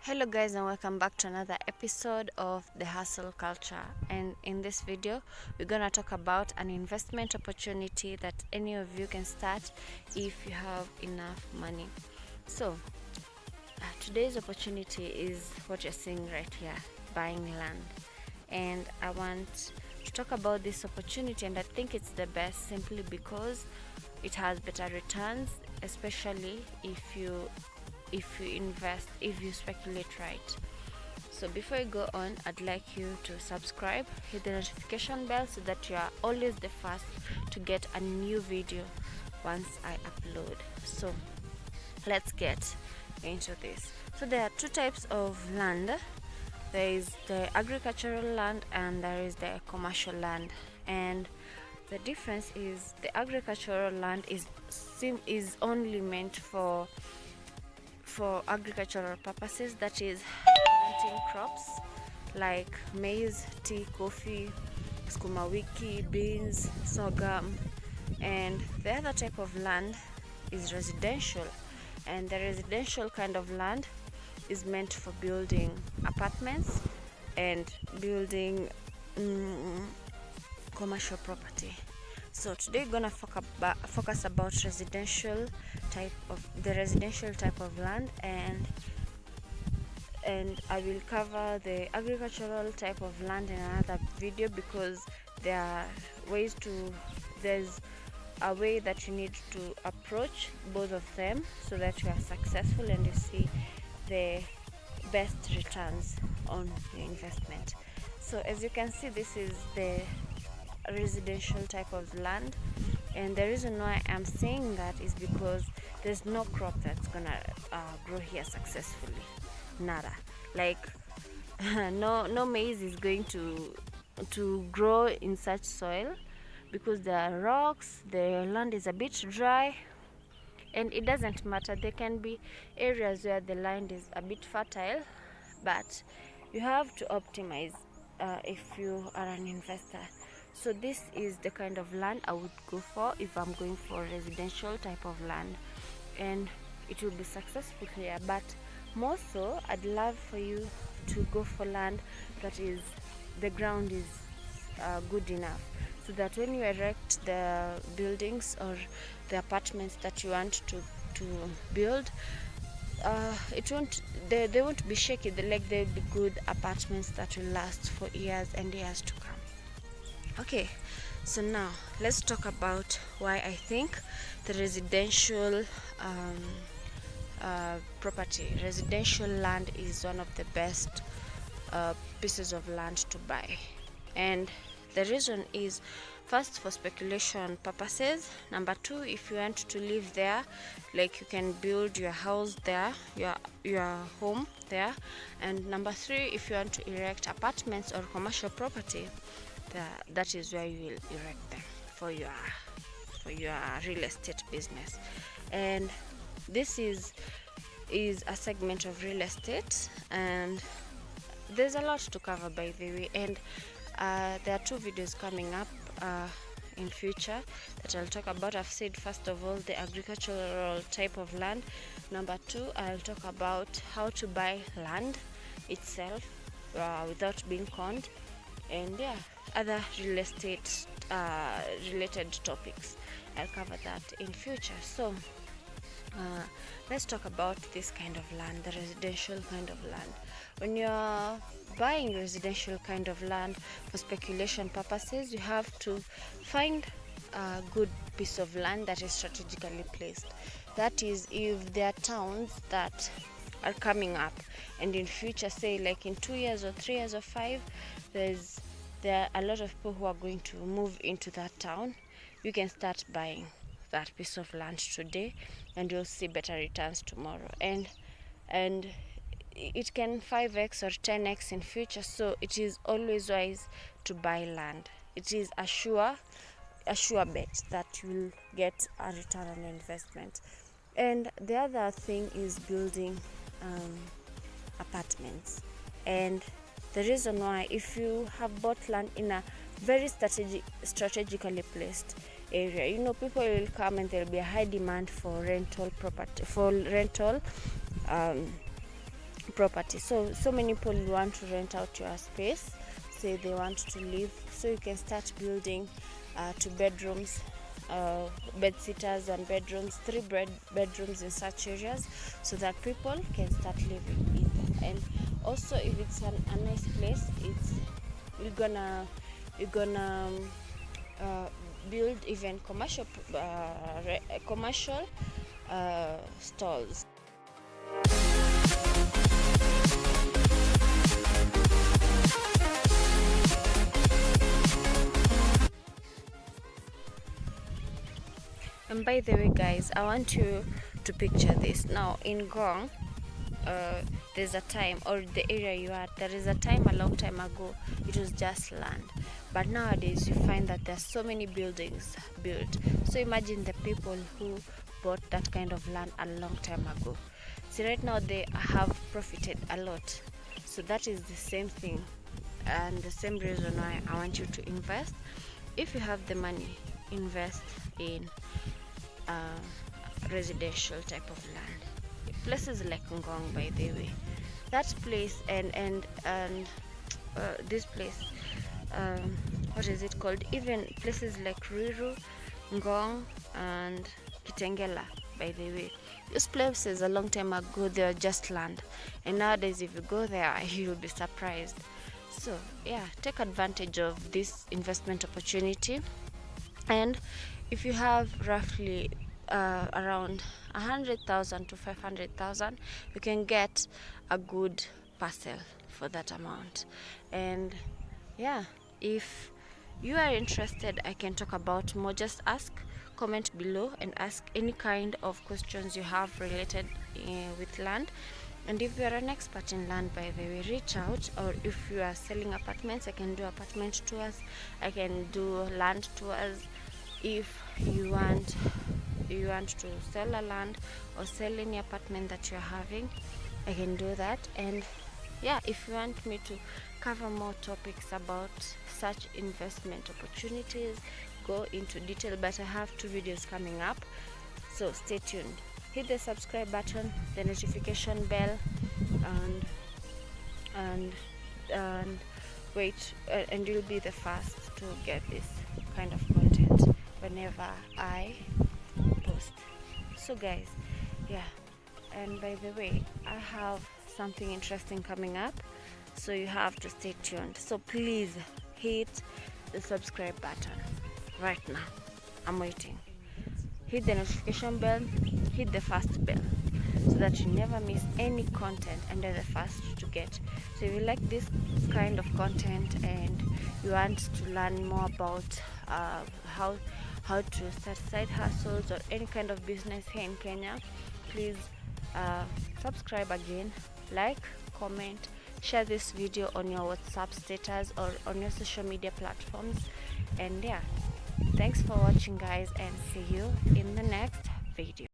Hello guys, and welcome back to another episode of the hustle culture. And in this video we're gonna talk about an investment opportunity that any of you can start if you have enough money. So today's opportunity is what you're seeing right here, buying land. And I want to talk about this opportunity, and I think it's the best simply because it has better returns, especially if you invest, if you speculate right. So before you go on, I'd like you to subscribe, hit the notification bell so that you are always the first to get a new video once I upload. So let's get into this. So there are two types of land. There is the agricultural land and there is the commercial land. And the difference is the agricultural land is only meant for agricultural purposes, that is planting crops like maize, tea, coffee, sukuma wiki, beans, sorghum. And the other type of land is residential, and the residential kind of land is meant for building apartments and building commercial property. So today we're gonna focus about the residential type of land, and I will cover the agricultural type of land in another video, because there's a way that you need to approach both of them so that you are successful and you see the best returns on your investment. So as you can see, this is the residential type of land, and the reason why I'm saying that is because there's no crop that's gonna grow here successfully. Nada. Like no maize is going to grow in such soil, because there are rocks, the land is a bit dry. And it doesn't matter, there can be areas where the land is a bit fertile, but you have to optimize if you are an investor. So this is the kind of land I would go for if I'm going for residential type of land, and it will be successful here. But more so, I'd love for you to go for land that is, the ground is good enough, so that when you erect the buildings or the apartments that you want to build, they won't be shaky. They'll be good apartments that will last for years and years to come. Okay, so now let's talk about why I think the residential residential land is one of the best pieces of land to buy. And the reason is, first, for speculation purposes. Number two, if you want to live there, like you can build your house there, your home there. And number three, if you want to erect apartments or commercial property, that is where you will erect them for your real estate business. And this is a segment of real estate, and there's a lot to cover, by the way. And there are two videos coming up in future that I'll talk about. I've said, first of all, the agricultural type of land. Number two, I'll talk about how to buy land itself without being conned, and other real estate related topics. I'll cover that in future. So let's talk about this kind of land, the residential kind of land. When you're buying residential kind of land for speculation purposes, you have to find a good piece of land that is strategically placed. That is, if there are towns that are coming up, and in future, say like in 2 years or 3 years or 5, there are a lot of people who are going to move into that town, you can start buying that piece of land today, and you'll see better returns tomorrow. And it can 5x or 10x in future. So it is always wise to buy land. It is a sure bet that you'll get a return on investment. And the other thing is building apartments. And the reason why, if you have bought land in a very strategically placed area, people will come, and there'll be a high demand for rental property, for rental property. So many people want to rent out your space, say they want to live, so you can start building 2 bedrooms, bed sitters, 1 bedrooms, 3 bedrooms in such areas, so that people can start living in them. And also, if it's a nice place, you're gonna build even commercial stalls. And by the way, guys, I want you to picture this. Now in Gong, there's a time, or the area you are, there is a time, a long time ago, it was just land, but nowadays you find that there's so many buildings built. So imagine the people who bought that kind of land a long time ago. See, right now they have profited a lot. So that is the same thing, and the same reason why I want you to invest. If you have the money, invest in residential type of land. Places like Ngong, by the way, that place, and this place, what is it called? Even places like Ruiru, Ngong, and Kitengela, by the way, these places a long time ago they were just land, and nowadays if you go there you'll be surprised. So yeah, take advantage of this investment opportunity. And if you have roughly around 100,000 to 500,000, you can get a good parcel for that amount. And yeah, if you are interested, I can talk about more. Just comment below and ask any kind of questions you have related with land. And if you are an expert in land, by the way, reach out. Or if you are selling apartments, I can do apartment tours, I can do land tours. If you want to sell a land or sell any apartment that you're having, I can do that. And yeah, if you want me to cover more topics about such investment opportunities, go into detail, but I have 2 videos coming up, so stay tuned. Hit the subscribe button, the notification bell, and wait, and you'll be the first to get this kind of content whenever I post. So guys, yeah, and by the way, I have something interesting coming up, so you have to stay tuned. So please hit the subscribe button right now. I'm waiting. Hit the notification bell, hit the first bell, so that you never miss any content and you're the first to get. So if you like this kind of content and you want to learn more about how to start side hustles or any kind of business here in Kenya, please subscribe again, like, comment, share this video on your WhatsApp status or on your social media platforms. And yeah, thanks for watching, guys, and see you in the next video.